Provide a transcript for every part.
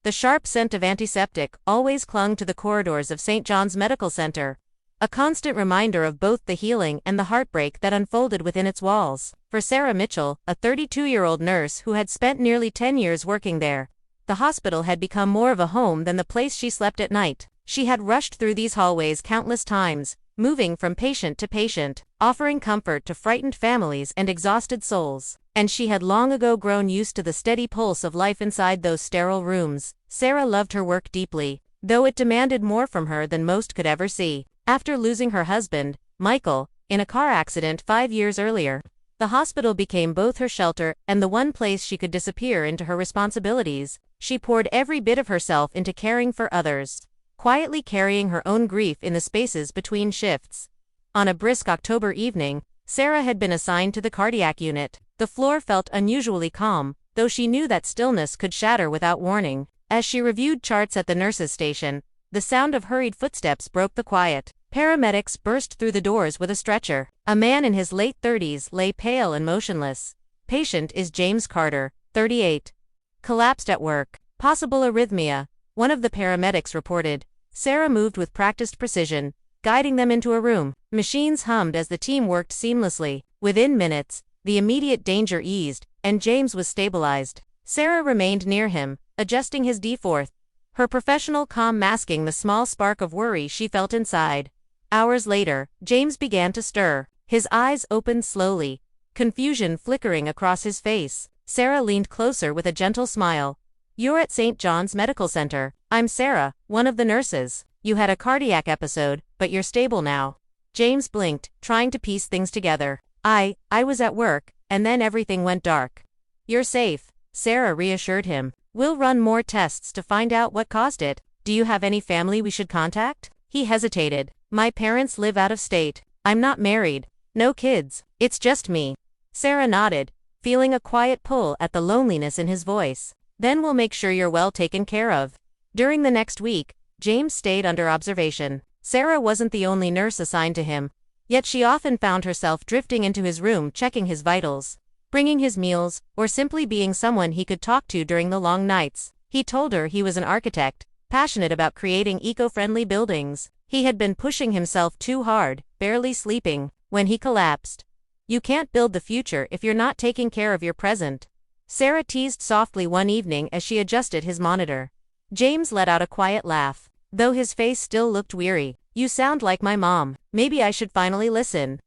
The sharp scent of antiseptic always clung to the corridors of St. John's Medical Center, a constant reminder of both the healing and the heartbreak that unfolded within its walls. For Sarah Mitchell, a 32-year-old nurse who had spent nearly 10 years working there, the hospital had become more of a home than the place she slept at night. She had rushed through these hallways countless times, moving from patient to patient, offering comfort to frightened families and exhausted souls. And she had long ago grown used to the steady pulse of life inside those sterile rooms. Sarah loved her work deeply, though it demanded more from her than most could ever see. After losing her husband, Michael, in a car accident 5 years earlier, the hospital became both her shelter and the one place she could disappear into her responsibilities. She poured every bit of herself into caring for others, quietly carrying her own grief in the spaces between shifts. On a brisk October evening, Sarah had been assigned to the cardiac unit. The floor felt unusually calm, though she knew that stillness could shatter without warning. As she reviewed charts at the nurses' station, the sound of hurried footsteps broke the quiet. Paramedics burst through the doors with a stretcher. A man in his late 30s lay pale and motionless. Patient is James Carter, 38. Collapsed at work. Possible arrhythmia, one of the paramedics reported. Sarah moved with practiced precision, guiding them into a room. Machines hummed as the team worked seamlessly. Within minutes, the immediate danger eased, and James was stabilized. Sarah remained near him, adjusting his D4, her professional calm masking the small spark of worry she felt inside. Hours later, James began to stir. His eyes opened slowly, confusion flickering across his face. Sarah leaned closer with a gentle smile. "You're at St. John's Medical Center. I'm Sarah, one of the nurses. You had a cardiac episode, but you're stable now." James blinked, trying to piece things together. I was at work, and then everything went dark." "You're safe," Sarah reassured him. "We'll run more tests to find out what caused it. Do you have any family we should contact?" He hesitated. "My parents live out of state. I'm not married. No kids. It's just me." Sarah nodded, feeling a quiet pull at the loneliness in his voice. "Then we'll make sure you're well taken care of." During the next week, James stayed under observation. Sarah wasn't the only nurse assigned to him, yet she often found herself drifting into his room checking his vitals, bringing his meals, or simply being someone he could talk to during the long nights. He told her he was an architect, passionate about creating eco-friendly buildings. He had been pushing himself too hard, barely sleeping, when he collapsed. "You can't build the future if you're not taking care of your present," Sarah teased softly one evening as she adjusted his monitor. James let out a quiet laugh, though his face still looked weary. "You sound like my mom. Maybe I should finally listen."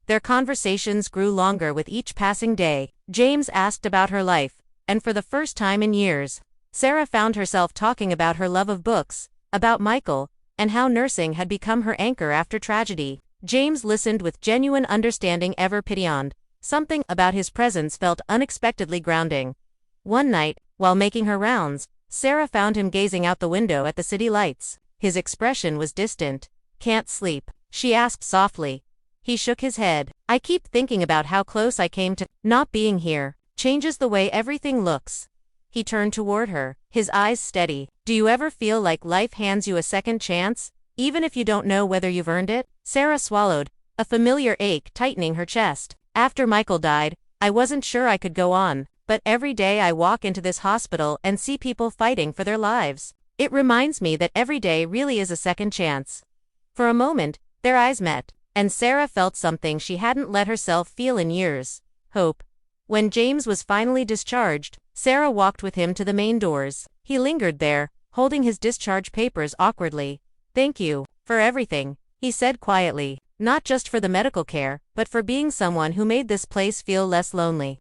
Their conversations grew longer with each passing day. James asked about her life, and for the first time in years, Sarah found herself talking about her love of books, about Michael, and how nursing had become her anchor after tragedy. James listened with genuine understanding, ever beyond. Something about his presence felt unexpectedly grounding. One night, while making her rounds, Sarah found him gazing out the window at the city lights. His expression was distant. "Can't sleep?" she asked softly. He shook his head. "I keep thinking about how close I came to not being here. Changes the way everything looks." He turned toward her, his eyes steady. "Do you ever feel like life hands you a second chance, even if you don't know whether you've earned it?" Sarah swallowed, a familiar ache tightening her chest. "After Michael died, I wasn't sure I could go on, but every day I walk into this hospital and see people fighting for their lives. It reminds me that every day really is a second chance." For a moment, their eyes met, and Sarah felt something she hadn't let herself feel in years: hope. When James was finally discharged, Sarah walked with him to the main doors. He lingered there, holding his discharge papers awkwardly. "Thank you for everything," he said quietly, "not just for the medical care, but for being someone who made this place feel less lonely."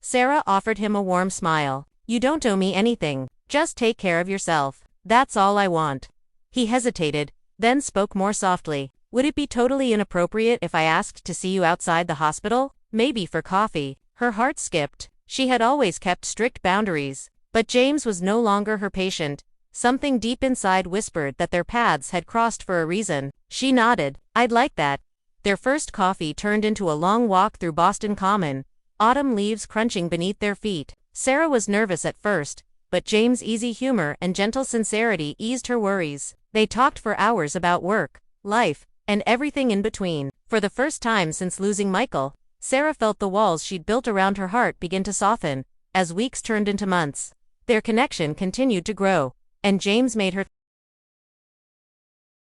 Sarah offered him a warm smile. "You don't owe me anything. Just take care of yourself. That's all I want." He hesitated, then spoke more softly. "Would it be totally inappropriate if I asked to see you outside the hospital? Maybe for coffee?" Her heart skipped. She had always kept strict boundaries, but James was no longer her patient. Something deep inside whispered that their paths had crossed for a reason. She nodded. "I'd like that." Their first coffee turned into a long walk through Boston Common, autumn leaves crunching beneath their feet. Sarah was nervous at first, but James' easy humor and gentle sincerity eased her worries. They talked for hours about work, life, and everything in between. For the first time since losing Michael, Sarah felt the walls she'd built around her heart begin to soften. As weeks turned into months, their connection continued to grow. and James made her